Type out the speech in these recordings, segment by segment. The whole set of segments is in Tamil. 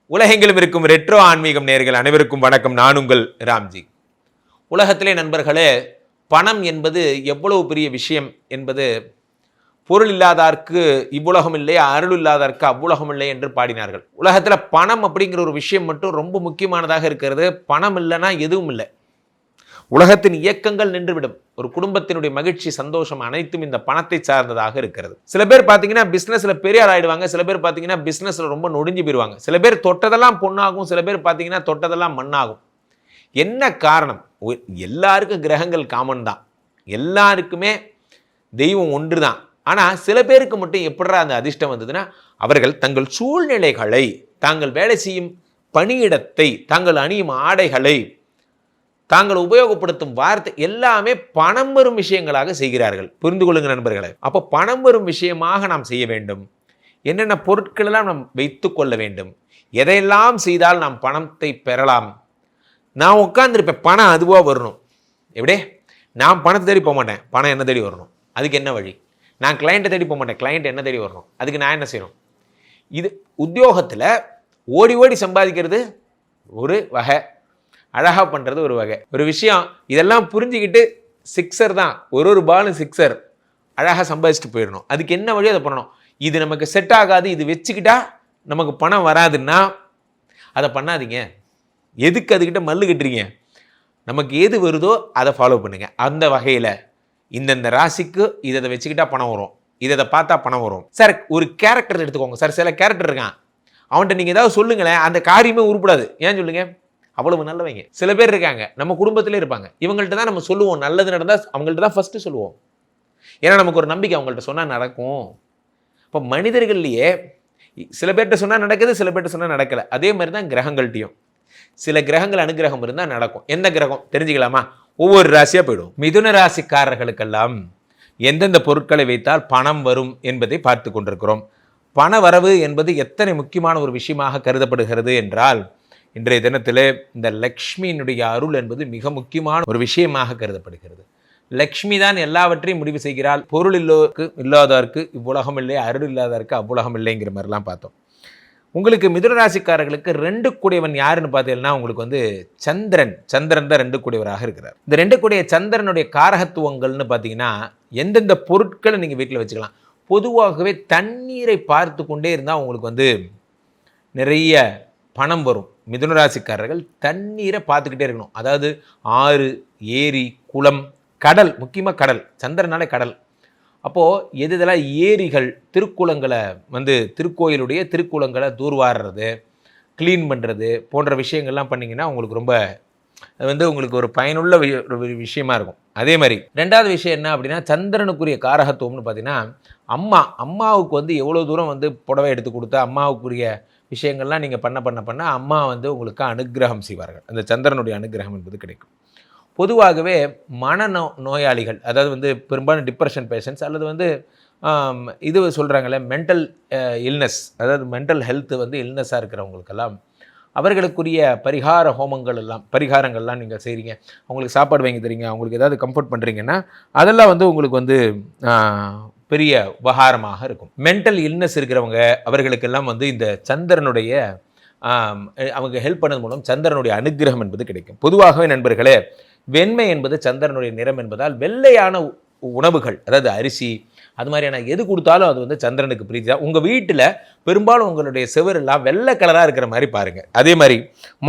உலகெங்கிலும் இருக்கும் ரெட்ரோ ஆன்மீகம் நேயர்கள் அனைவருக்கும் வணக்கம். நான் உங்கள் ராம்ஜி. உலகத்திலே நண்பர்களே, பணம் என்பது எவ்வளவு பெரிய விஷயம் என்பது பொருள் இல்லாதார்க்கு இவ்வுலகம் இல்லை, அருள் இல்லாதார்க்கு அவ்வுலகம் இல்லை என்று பாடினார்கள். உலகத்தில் பணம் அப்படிங்கிற ஒரு விஷயம் மட்டும் ரொம்ப முக்கியமானதாக இருக்கிறது. பணம் இல்லைன்னா எதுவும் இல்லை. உலகத்தின் இயக்கங்கள் நின்றுவிடும். ஒரு குடும்பத்தினுடைய மகிழ்ச்சி, சந்தோஷம் அனைத்தும் இந்த பணத்தை சார்ந்ததாக இருக்கிறது. சில பேர் பார்த்தீங்கன்னா பிஸ்னஸ்ல பெரியார் ஆயிடுவாங்க, சில பேர் பார்த்தீங்கன்னா பிஸ்னஸ்ல ரொம்ப நொடிஞ்சு போயிடுவாங்க. சில பேர் தொட்டதெல்லாம் பொண்ணாகும், சில பேர் பார்த்தீங்கன்னா தொட்டதெல்லாம் மண்ணாகும். என்ன காரணம்? எல்லாருக்கும் கிரகங்கள் காமன் தான், எல்லாருக்குமே தெய்வம் ஒன்று தான். ஆனால் சில பேருக்கு மட்டும் எப்படா அந்த அதிர்ஷ்டம் வந்ததுன்னா, அவர்கள் தங்கள் சூழ்நிலைகளை, தாங்கள் வேலை செய்யும் பணியிடத்தை, தாங்கள் அணியும் ஆடைகளை, தாங்கள் உபயோகப்படுத்தும் வார்த்தை எல்லாமே பணம் வரும் விஷயங்களாக செய்கிறார்கள். புரிந்து கொள்ளுங்க நண்பர்களே. அப்போ பணம் வரும் விஷயமாக நாம் செய்ய வேண்டும். என்னென்ன பொருட்களெல்லாம் நாம் வைத்து கொள்ள வேண்டும், எதையெல்லாம் செய்தால் நாம் பணத்தை பெறலாம். நான் உட்காந்துருப்பேன், பணம் அதுவாக வரணும். எப்படியே நான் பணத்தை தேடி போக மாட்டேன், பணம் என்ன தேடி வரணும். அதுக்கு என்ன வழி? நான் கிளைண்ட்டை தேடி போக மாட்டேன், கிளைண்ட் என்ன தேடி வரணும். அதுக்கு நான் என்ன செய்யணும்? இது உத்தியோகத்தில் ஓடி ஓடி சம்பாதிக்கிறது ஒரு வகை, அழகாக பண்ணுறது ஒரு வகை. ஒரு விஷயம் இதெல்லாம் புரிஞ்சுக்கிட்டு சிக்ஸர் தான், ஒரு பாலும் சிக்ஸர், அழகாக சம்பாதிச்சுட்டு போயிடணும். அதுக்கு என்ன வழியோ அதை பண்ணணும். இது நமக்கு செட் ஆகாது, இது வச்சுக்கிட்டா நமக்கு பணம் வராதுன்னா அதை பண்ணாதீங்க. எதுக்கு அதுக்கிட்ட மல்லு கட்டுறீங்க? நமக்கு எது வருதோ அதை ஃபாலோ பண்ணுங்க. அந்த வகையில் இந்தந்த ராசிக்கு இதை வச்சுக்கிட்டா பணம் வரும், இதை பார்த்தா பணம் வரும். சார் ஒரு கேரக்டர் எடுத்துக்கோங்க சார். சில கேரக்டர் இருக்கான், அவன்கிட்ட நீங்கள் ஏதாவது சொல்லுங்களேன், அந்த காரியமே உருப்படாது. ஏன் சொல்லுங்க? அவ்வளவு நல்லவங்க. சில பேர் இருக்காங்க, நம்ம குடும்பத்திலே இருப்பாங்க, இவங்கள்ட்ட தான் நம்ம சொல்லுவோம். நல்லது நடந்தால் அவங்கள்ட்ட தான் ஃபஸ்ட்டு சொல்லுவோம். ஏன்னா நமக்கு ஒரு நம்பிக்கை, அவங்கள்ட்ட சொன்னால் நடக்கும். இப்போ மனிதர்கள்லையே சில பேர்கிட்ட சொன்னால் நடக்குது, சில பேர்கிட்ட சொன்னால் நடக்கலை. அதே மாதிரி தான் கிரகங்கள்ட்டையும். சில கிரகங்கள் அனுகிரகம் இருந்தால் நடக்கும். எந்த கிரகம் தெரிஞ்சுக்கலாமா? ஒவ்வொரு ராசியாக போயிடும். மிதுன ராசிக்காரர்களுக்கெல்லாம் எந்தெந்த பொருட்களை வைத்தால் பணம் வரும் என்பதை பார்த்து கொண்டிருக்கிறோம். பண வரவு என்பது எத்தனை முக்கியமான ஒரு விஷயமாக கருதப்படுகிறது என்றால், இன்றைய தினத்தில் இந்த லக்ஷ்மியினுடைய அருள் என்பது மிக முக்கியமான ஒரு விஷயமாக கருதப்படுகிறது. லக்ஷ்மி தான் எல்லாவற்றையும் முடிவு செய்கிறாள். பொருள் இல்லாதவர்க்கு இவ்வுலகம் இல்லை, அருள் இல்லாதவர்க்கு அவ்வுலகம் இல்லைங்கிற மாதிரிலாம் பார்த்தோம். உங்களுக்கு மிதுனராசிக்காரர்களுக்கு 2 கூடியவன் யாருன்னு பார்த்தீங்கன்னா, உங்களுக்கு சந்திரன் தான் 2 கூடியவராக இருக்கிறார். இந்த 2 கூடிய சந்திரனுடைய காரகத்துவங்கள்னு பார்த்தீங்கன்னா, எந்தெந்த பொருட்களை நீங்கள் வீட்டில் வச்சுக்கலாம். பொதுவாகவே தண்ணீரை பார்த்து கொண்டே இருந்தால் உங்களுக்கு நிறைய பணம் வரும். மிதுனராசிக்காரர்கள் தண்ணீரை பார்த்துக்கிட்டே இருக்கணும். அதாவது ஆறு, ஏரி, குளம், கடல், முக்கியமாக கடல், சந்திரனாலே கடல். அப்போது இதெல்லாம் ஏரிகள், திருக்குளங்களை திருக்கோயிலுடைய திருக்குளங்களை தூர்வாடுறது, க்ளீன் பண்ணுறது போன்ற விஷயங்கள்லாம் பண்ணிங்கன்னா உங்களுக்கு ரொம்ப உங்களுக்கு ஒரு பயனுள்ள ஒரு விஷயமா இருக்கும். அதே மாதிரி 2வது விஷயம் என்ன அப்படின்னா, சந்திரனுக்குரிய காரகத்துவம்னு பார்த்தீங்கன்னா, அம்மாவுக்கு எவ்வளோ தூரம் புடவை எடுத்து கொடுத்தா அம்மாவுக்குரிய விஷயங்கள்லாம் நீங்கள் பண்ண அம்மா உங்களுக்கு அனுகிரகம் செய்வார்கள். அந்த சந்திரனுடைய அனுகிரகம் என்பது கிடைக்கும். பொதுவாகவே நோயாளிகள், அதாவது பெரும்பாலும் டிப்ரெஷன் பேஷண்ட்ஸ் அல்லது இது சொல்கிறாங்களே மென்டல் இல்னஸ், அதாவது மென்டல் ஹெல்த் இல்னஸாக இருக்கிறவங்களுக்கெல்லாம் அவர்களுக்குரிய பரிகாரங்கள்லாம் நீங்கள் செய்கிறீங்க. அவங்களுக்கு சாப்பாடு வாங்கி தரீங்க, அவங்களுக்கு ஏதாவது கம்ஃபர்ட் பண்ணுறீங்கன்னா அதெல்லாம் உங்களுக்கு பெரிய உபகாரமாக இருக்கும். மென்டல் இல்னஸ் இருக்கிறவங்க அவர்களுக்கெல்லாம் இந்த சந்திரனுடைய அவங்க ஹெல்ப் பண்ணது மூலம் சந்திரனுடைய அனுகிரகம் என்பது கிடைக்கும். பொதுவாகவே நண்பர்களே, வெண்மை என்பது சந்திரனுடைய நிறம் என்பதால் வெள்ளையான உணவுகள், அதாவது அரிசி, அது மாதிரியான எது கொடுத்தாலும் அது சந்திரனுக்கு பிரீதி தான். உங்கள் வீட்டில் பெரும்பாலும் உங்களுடைய செவரெல்லாம் வெள்ளை கலராக இருக்கிற மாதிரி பாருங்கள். அதே மாதிரி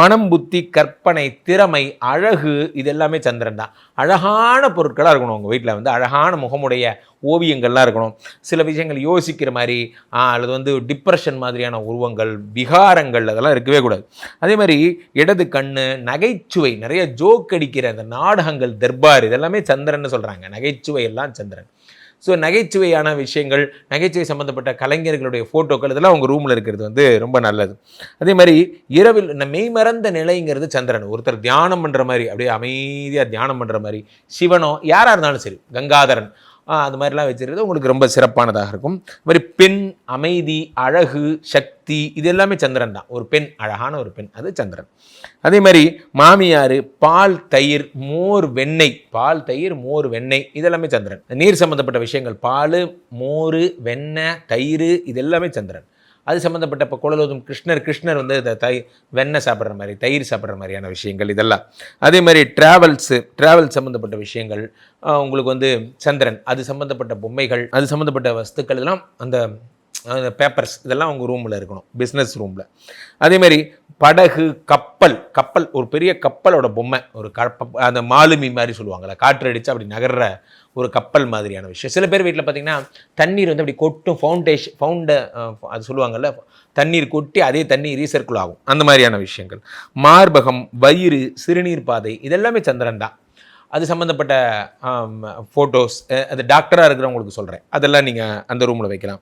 மனம், புத்தி, கற்பனை, திறமை, அழகு, இது எல்லாமே சந்திரன் தான். அழகான பொருட்களாக இருக்கணும் உங்கள் வீட்டில். அழகான முகமுடைய ஓவியங்கள்லாம் இருக்கணும். சில விஷயங்கள் யோசிக்கிற மாதிரி அல்லது டிப்ரெஷன் மாதிரியான உருவங்கள், விகாரங்கள், அதெல்லாம் இருக்கவே கூடாது. அதே மாதிரி இடது கண்ணு, நகைச்சுவை, நிறைய ஜோக் அடிக்கிற அந்த நாடகங்கள், தர்பார், இதெல்லாமே சந்திரன்னு சொல்கிறாங்க. நகைச்சுவை எல்லாம் சந்திரன். ஸோ நகைச்சுவையான விஷயங்கள், நகைச்சுவை சம்மந்தப்பட்ட கலைஞர்களுடைய ஃபோட்டோக்கள், இதெல்லாம் உங்கள் ரூமில் இருக்கிறது ரொம்ப நல்லது. அதே மாதிரி இரவில் மெய்மறந்த நிலைங்கிறது சந்திரன். ஒருத்தர் தியானம் பண்ணுற மாதிரி, அப்படியே அமைதியாக தியானம் பண்ணுற மாதிரி, சிவனோ யாராக இருந்தாலும் சரி, கங்காதரன், அது மாதிரிலாம் வச்சுருக்கிறது உங்களுக்கு ரொம்ப சிறப்பானதாக இருக்கும். இது மாதிரி பெண், அமைதி, அழகு, சக்தி, இது எல்லாமே சந்திரன் தான். ஒரு பெண், அழகான ஒரு பெண், அது சந்திரன். அதே மாதிரி மாமியார், பால், தயிர், மோர், வெண்ணெய், பால், தயிர், மோர், வெண்ணெய், இதெல்லாமே சந்திரன். நீர் சம்மந்தப்பட்ட விஷயங்கள், பால், மோர், வெண்ணெய், தயிர், இது எல்லாமே சந்திரன். அது சம்மந்தப்பட்ட இப்போ குழலோதும் கிருஷ்ணர் வந்து இந்த வெண்ணெய் சாப்பிட்ற மாதிரி, தயிர் சாப்பிட்ற மாதிரியான விஷயங்கள் இதெல்லாம். அதே மாதிரி டிராவல் சம்மந்தப்பட்ட விஷயங்கள், உங்களுக்கு வந்து சந்திரன் அது சம்மந்தப்பட்ட பொம்மைகள், அது சம்மந்தப்பட்ட வஸ்துக்கள் இதெல்லாம் அந்த பேப்பர்ஸ் இதெல்லாம் உங்கள் ரூமில் இருக்கணும், பிஸ்னஸ் ரூமில். அதேமாதிரி படகு, கப்பல் ஒரு பெரிய கப்பலோட பொம்மை, ஒரு அந்த மாலுமி மாதிரி சொல்லுவாங்கள்ல, காற்று அடித்து அப்படி நகர்ற ஒரு கப்பல் மாதிரியான விஷயம். சில பேர் வீட்டில் பார்த்தீங்கன்னா தண்ணீர் வந்து அப்படி கொட்டும், அது சொல்லுவாங்கள்ல, தண்ணீர் கொட்டி அதே தண்ணீர் ரீசர்க்குள் ஆகும், அந்த மாதிரியான விஷயங்கள். மார்பகம், வயிறு, சிறுநீர் பாதை இதெல்லாமே சந்திரன் தான். அது சம்மந்தப்பட்ட ஃபோட்டோஸ், அது டாக்டராக இருக்கிறவங்களுக்கு சொல்கிறேன், அதெல்லாம் நீங்கள் அந்த ரூமில் வைக்கலாம்.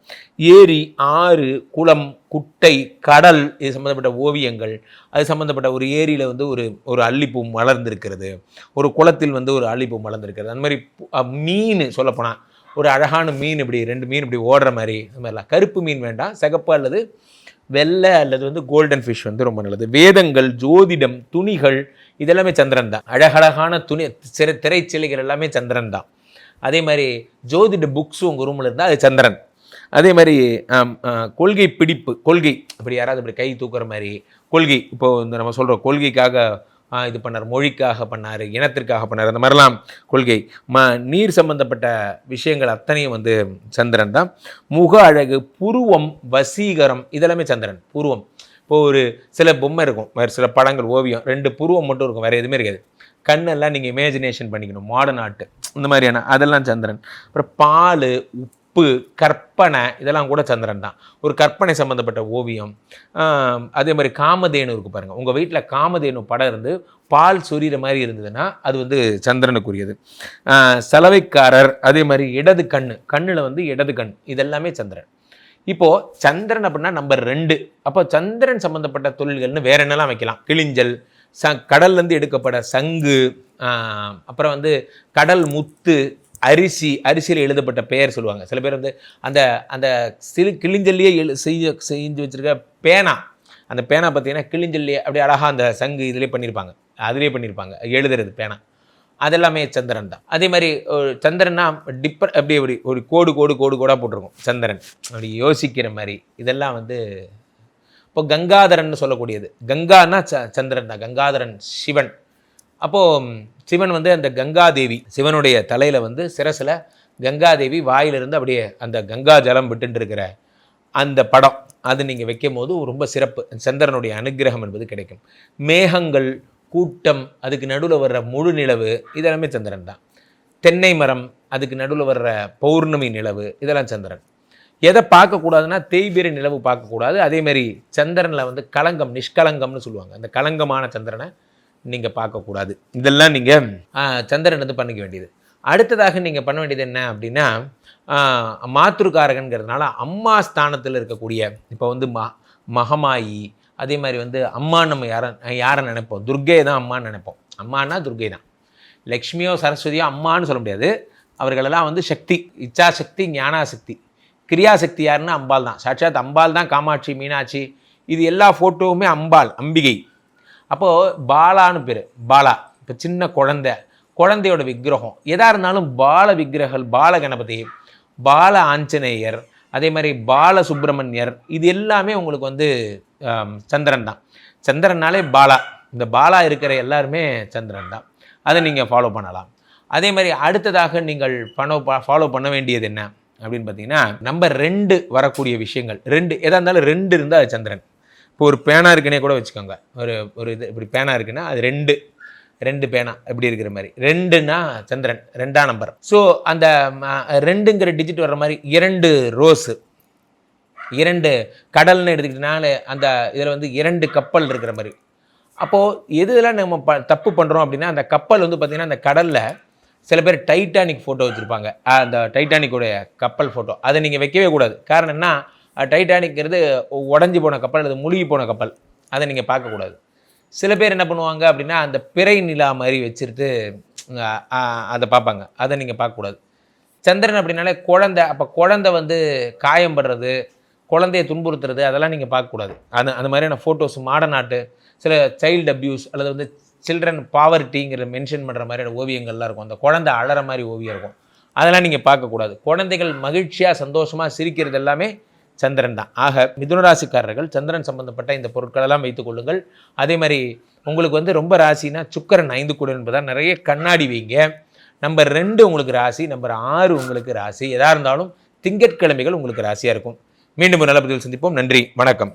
ஏரி, ஆறு, குளம், குட்டை, கடல் இது சம்மந்தப்பட்ட ஓவியங்கள், அது சம்மந்தப்பட்ட ஒரு ஏரியில் வந்து ஒரு அல்லிப்பூ மலர்ந்திருக்கிறது, ஒரு குளத்தில் வந்து ஒரு அல்லிப்பூ மலர்ந்திருக்கிறது, அந்த மாதிரி மீன் சொல்லப்போனால் ஒரு அழகான மீன், இப்படி 2 மீன் இப்படி ஓடுற மாதிரி, அது மாதிரிலாம். கருப்பு மீன் வேண்டாம், சிகப்பு அல்லது வெள்ளை அல்லது வந்து கோல்டன் ஃபிஷ் வந்து ரொம்ப நல்லது. வேதங்கள், ஜோதிடம், துணிகள் இதெல்லாமே சந்திரன் தான். அழகழகான திரைச்சிலைகள் எல்லாமே சந்திரன் தான். அதே மாதிரி ஜோதிட புக்ஸு உங்கள் ரூமில் இருந்தால் அது சந்திரன். அதே மாதிரி கொள்கை பிடிப்பு, கொள்கை இப்படி யாராவது இப்படி கை தூக்குற மாதிரி கொள்கை, இப்போது இந்த நம்ம சொல்கிறோம் கொள்கைக்காக இது பண்ணார், மொழிக்காக பண்ணார், இனத்திற்காக பண்ணார், அந்த மாதிரிலாம் கொள்கை. நீர் சம்பந்தப்பட்ட விஷயங்கள் அத்தனையும் வந்து சந்திரன் தான். முக அழகு, புருவம், வசீகரம் இதெல்லாமே சந்திரன். புருவம் இப்போது ஒரு சில பொம்மை இருக்கும், வேறு சில படங்கள், ஓவியம் 2 புருவம் மட்டும் இருக்கும், வேறு எதுவுமே இருக்காது. கண்ணெல்லாம் நீங்கள் இமேஜினேஷன் பண்ணிக்கணும், மாடர்ன் ஆர்ட் இந்த மாதிரியான அதெல்லாம் சந்திரன். அப்புறம் பால், உப்பு, கற்பனை இதெல்லாம் கூட சந்திரன் தான். ஒரு கற்பனை சம்மந்தப்பட்ட ஓவியம். அதே மாதிரி காமதேனு இருக்குது பாருங்கள், உங்கள் வீட்டில் காமதேனு படம் இருந்து பால் சொரிகிற மாதிரி இருந்ததுன்னா அது வந்து சந்திரனுக்குரியது. சலவைக்காரர், அதே மாதிரி இடது கண்ணில் வந்து இடது கண் இதெல்லாமே சந்திரன். இப்போது சந்திரன் அப்படின்னா நம்பர் 2. அப்போ சந்திரன் சம்மந்தப்பட்ட தொழில்கள்னு வேறு என்னெல்லாம் வைக்கலாம்? கிளிஞ்சல், கடல்லேருந்து எடுக்கப்பட சங்கு, அப்புறம் வந்து கடல் முத்து, அரிசியில் எழுதப்பட்ட பெயர் சொல்லுவாங்க. சில பேர் வந்து அந்த அந்த கிளிஞ்சல்லையே செஞ்சு வச்சுருக்க பேனா, அந்த பேனா பார்த்தீங்கன்னா கிளிஞ்சல்லையே அப்படியே அழகாக அந்த சங்கு அதிலே பண்ணியிருப்பாங்க எழுதுறது பேனா, அதெல்லாமே சந்திரன் தான். அதே மாதிரி சந்திரன்னா அப்படியே ஒரு கோடாக போட்டிருக்கும் சந்திரன், அப்படி யோசிக்கிற மாதிரி. இதெல்லாம் வந்து இப்போ கங்காதரன் சொல்லக்கூடியது, கங்கான்னா சந்திரன் தான், கங்காதரன் சிவன். அப்போது சிவன் வந்து அந்த கங்காதேவி, சிவனுடைய தலையில் வந்து சிரசில் கங்காதேவி வாயிலிருந்து அப்படியே அந்த கங்கா ஜலம் விட்டுட்டு இருக்கிற அந்த படம், அது நீங்கள் வைக்கும் போது ரொம்ப சிறப்பு, சந்திரனுடைய அனுகிரகம் என்பது கிடைக்கும். மேகங்கள், கூட்டம், அதுக்கு நடுவில் வர்ற முழு நிலவு இதெல்லாமே சந்திரன் தான். தென்னை மரம், அதுக்கு நடுவில் வர்ற பௌர்ணமி நிலவு இதெல்லாம் சந்திரன். எதை பார்க்கக்கூடாதுன்னா தேய்பிரை நிலவு பார்க்கக்கூடாது. அதேமாதிரி சந்திரனில் வந்து களங்கம், நிஷ்கலங்கம்னு சொல்லுவாங்க, அந்த களங்கமான சந்திரனை நீங்கள் பார்க்கக்கூடாது. இதெல்லாம் நீங்கள் சந்திரன் வந்து பண்ணிக்க வேண்டியது. அடுத்ததாக நீங்கள் பண்ண வேண்டியது என்ன அப்படின்னா, மாத்ருகாரகன்கிறதுனால அம்மா ஸ்தானத்தில் இருக்கக்கூடிய, இப்போ வந்து மகமாயி, அதே மாதிரி வந்து அம்மா நம்ம யாரை நினைப்போம்? துர்க்கையை தான் அம்மான்னு நினைப்போம். அம்மானா துர்க்கை தான். லக்ஷ்மியோ சரஸ்வதியோ அம்மானு சொல்ல முடியாது. அவர்களெல்லாம் வந்து சக்தி, இச்சாசக்தி, ஞானாசக்தி. கிரியாசக்தி யாருன்னா அம்பாள் தான். சாட்சாத் அம்பாள் தான். காமாட்சி, மீனாட்சி இது எல்லா ஃபோட்டோவுமே அம்பாள், அம்பிகை. அப்போது பாலான்னு பேர், பாலா. இப்போ சின்ன குழந்தையோட விக்கிரகம் எதாக இருந்தாலும் பால விக்கிரகங்கள், பால கணபதி, பால ஆஞ்சநேயர், அதே மாதிரி பால சுப்பிரமணியர், இது எல்லாமே உங்களுக்கு வந்து சந்திரன் தான். சந்திரனாலே பாலா, இந்த பாலா இருக்கிற எல்லாருமே சந்திரன் தான். அதை நீங்கள் ஃபாலோ பண்ணலாம். அதே மாதிரி அடுத்ததாக நீங்கள் ஃபாலோ பண்ண வேண்டியது என்ன அப்படின்னு பார்த்தீங்கன்னா, நம்பர் 2 வரக்கூடிய விஷயங்கள், 2 எதாக இருந்தாலும் 2 இருந்தால் அது சந்திரன். இப்போ ஒரு பேனா இருக்குன்னே கூட வச்சுக்கோங்க, ஒரு இது இப்படி பேனா இருக்குன்னா அது 2 பேனா எப்படி இருக்கிற மாதிரி, 2னா சந்திரன், 2ஆம் நம்பர். ஸோ அந்த 2ங்கிற டிஜிட் வர்ற மாதிரி 2 ரோஸு, 2 கடல்னு எடுத்துக்கிட்டனால அந்த இதில் வந்து 2 கப்பல் இருக்கிற மாதிரி. அப்போது எதுலாம் நம்ம தப்பு பண்ணுறோம் அப்படின்னா, அந்த கப்பல் வந்து பார்த்திங்கன்னா அந்த கடலில் சில பேர் டைட்டானிக் ஃபோட்டோ வச்சுருப்பாங்க, அந்த டைட்டானிக்கோடைய கப்பல் ஃபோட்டோ, அதை நீங்கள் வைக்கவே கூடாது. காரணம் என்ன, டைட்டானிக்கிறது உடஞ்சி போன கப்பல், அது முழுகி போன கப்பல், அதை நீங்கள் பார்க்கக்கூடாது. சில பேர் என்ன பண்ணுவாங்க அப்படின்னா, அந்த பிறை நிலா மாதிரி வச்சுருட்டு அதை பார்ப்பாங்க, அதை நீங்கள் பார்க்கக்கூடாது. சந்திரன் அப்படின்னாலே குழந்தை, அப்போ குழந்தை வந்து காயம்படுறது, குழந்தையை துன்புறுத்துறது, அதெல்லாம் நீங்கள் பார்க்கக்கூடாது. அந்த மாதிரியான ஃபோட்டோஸ், மாடர்ன் ஆர்ட்டு, சில சைல்டு அப்யூஸ் அல்லது வந்து சில்ட்ரன் பாவர்ட்டிங்கிற மென்ஷன் பண்ணுற மாதிரியான ஓவியங்கள்லாம் இருக்கும், அந்த குழந்தை அழற மாதிரி ஓவியம் இருக்கும், அதெல்லாம் நீங்கள் பார்க்கக்கூடாது. குழந்தைகள் மகிழ்ச்சியாக சந்தோஷமாக சிரிக்கிறது எல்லாமே சந்திரன் தான். ஆக மிதுன ராசிக்காரர்கள் சந்திரன் சம்பந்தப்பட்ட இந்த பொருட்களெல்லாம் வைத்துக் கொள்ளுங்கள். அதே மாதிரி உங்களுக்கு வந்து ரொம்ப ராசினா சுக்கிரன் 5 கூட என்பதால் நிறைய கண்ணாடி வைங்க. நம்பர் 2 உங்களுக்கு ராசி, நம்பர் 6 உங்களுக்கு ராசி. எதாக இருந்தாலும் திங்கட்கிழமைகள் உங்களுக்கு ராசியாக இருக்கும். மீண்டும் ஒரு நல்ல பதிவில் சந்திப்போம். நன்றி, வணக்கம்.